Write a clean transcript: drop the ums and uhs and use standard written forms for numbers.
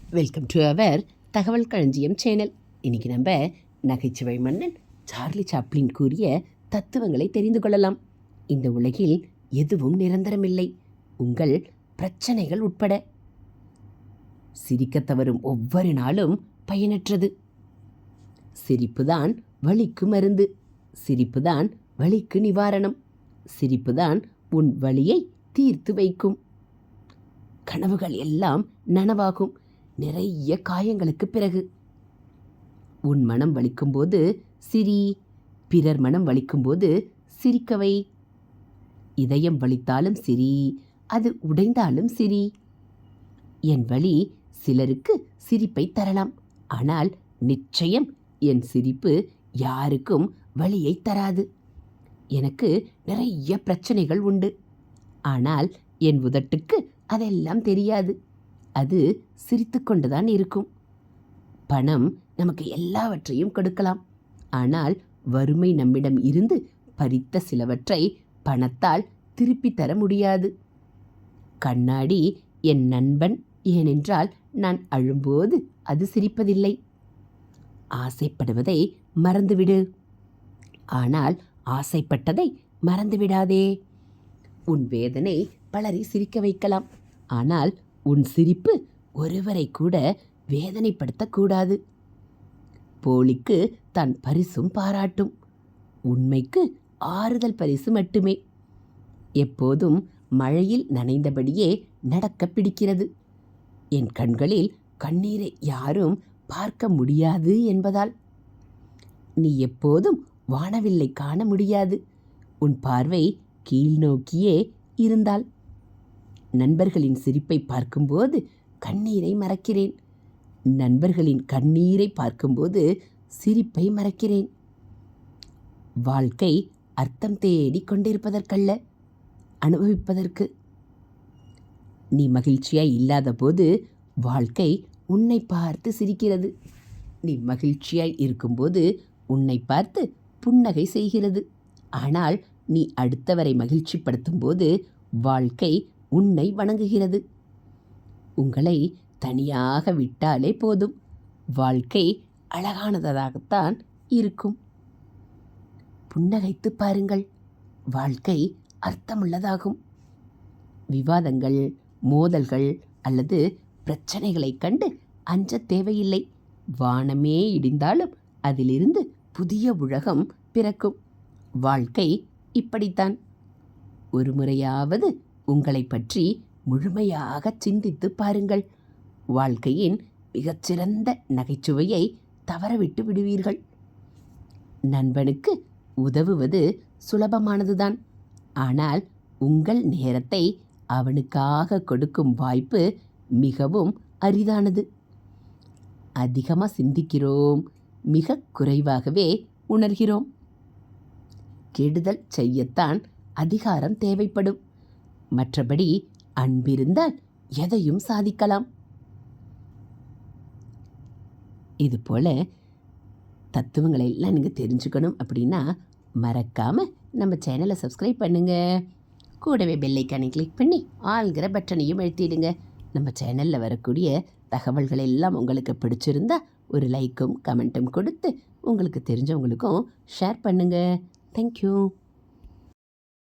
Welcome to our தகவல் களஞ்சியம் channel. இன்றைக்கி நம்ம நகைச்சுவை மன்னன் சார்லி சாப்ளின் கூறிய தத்துவங்களை தெரிந்து கொள்ளலாம். இந்த உலகில் எதுவும் நிரந்தரமில்லை, உங்கள் பிரச்சனைகள் உட்பட. சிரிக்க தவறும் ஒவ்வொரு நாளும் பயனற்றது. சிரிப்புதான் வலிக்கு மருந்து, சிரிப்புதான் வலிக்கு நிவாரணம், சிரிப்புதான் உன் வலியை தீர்த்து வைக்கும். கனவுகள் எல்லாம் நனவாகும் நிறைய காயங்களுக்கு பிறகு. உன் மனம் வலிக்கும்போது சிரி, பிறர் மனம் வலிக்கும்போது சிரிக்கவை. இதயம் வலித்தாலும் சிரி, அது உடைந்தாலும் சிரி. என் வலி சிலருக்கு சிரிப்பை தரலாம், ஆனால் நிச்சயம் என் சிரிப்பு யாருக்கும் வலியை தராது. எனக்கு நிறைய பிரச்சனைகள் உண்டு, ஆனால் என் உதட்டுக்கு அதெல்லாம் தெரியாது. அது சிரித்து கொண்டுதான் இருக்கும். பணம் நமக்கு எல்லாவற்றையும் கொடுக்கலாம், ஆனால் வறுமை நம்மிடம் இருந்து பறித்த சிலவற்றை பணத்தால் திருப்பி தர முடியாது. கண்ணாடி என் நண்பன், ஏனென்றால் நான் அழும்போது அது சிரிப்பதில்லை. ஆசைப்படுவதை மறந்துவிடு, ஆனால் ஆசைப்பட்டதை மறந்துவிடாதே. உன் வேதனை பலரை சிரிக்க வைக்கலாம், ஆனால் உன் சிரிப்பு ஒருவரை கூட வேதனைப்படுத்தக்கூடாது. போலிக்கு தன் பரிசும் பாராட்டும், உண்மைக்கு ஆறுதல் பரிசு மட்டுமே. எப்போதும் மழையில் நனைந்தபடியே நடக்க பிடிக்கிறது. என் கண்களில் கண்ணீரை யாரும் பார்க்க முடியாது என்பதால். நீ எப்போதும் வானவில்லை காண முடியாது, உன் பார்வை கீழ் நோக்கியே இருந்தால். நண்பர்களின் சிரிப்பை பார்க்கும்போது கண்ணீரை மறக்கிறேன், நண்பர்களின் கண்ணீரை பார்க்கும்போது சிரிப்பை மறக்கிறேன். வாழ்க்கை அர்த்தம் தேடி கொண்டிருப்பதற்கல்ல, அனுபவிப்பதற்கு. நீ மகிழ்ச்சியாய் இல்லாத போது வாழ்க்கை உன்னை பார்த்து சிரிக்கிறது. நீ மகிழ்ச்சியாய் இருக்கும்போது உன்னை பார்த்து புன்னகை செய்கிறது. ஆனால் நீ அடுத்தவரை மகிழ்ச்சிப்படுத்தும் போது வாழ்க்கை உன்னை வணங்குகிறது. உங்களை தனியாக விட்டாலே போதும், வாழ்க்கை அழகானதாகத்தான் இருக்கும். புன்னகைத்து பாருங்கள், வாழ்க்கை அர்த்தமுள்ளதாகும். விவாதங்கள், மோதல்கள் அல்லது பிரச்சனைகளை கண்டு அஞ்ச தேவையில்லை. வானமே இடிந்தாலும் அதிலிருந்து புதிய உலகம் பிறக்கும். வாழ்க்கை இப்படித்தான். ஒரு முறையாவது உங்களை பற்றி முழுமையாக சிந்தித்து பாருங்கள். வாழ்க்கையின் மிகச்சிறந்த நகைச்சுவையை தவறவிட்டு விடுவீர்கள். நண்பனுக்கு உதவுவது சுலபமானதுதான், ஆனால் உங்கள் நேரத்தை அவனுக்காக கொடுக்கும் வாய்ப்பு மிகவும் அரிதானது. அதிகமாக சிந்திக்கிறோம், மிக குறைவாகவே உணர்கிறோம். கெடுதல் செய்யத்தான் அதிகாரம் தேவைப்படும், மற்றபடி அன்பிருந்தால் எதையும் சாதிக்கலாம். இதுபோல் தத்துவங்களை எல்லாம் நீங்கள் தெரிஞ்சுக்கணும் அப்படின்னா மறக்காமல் நம்ம சேனலை சப்ஸ்கிரைப் பண்ணுங்கள். கூடவே பெல்லைக்கானை கிளிக் பண்ணி ஆள்கிற பட்டனையும் அழுத்திடுங்க. நம்ம சேனலில் வரக்கூடிய தகவல்கள் எல்லாம் உங்களுக்கு பிடிச்சிருந்தா ஒரு லைக்கும் கமெண்ட்டும் கொடுத்து உங்களுக்கு தெரிஞ்சவங்களுக்கும் ஷேர் பண்ணுங்கள். தேங்க்யூ.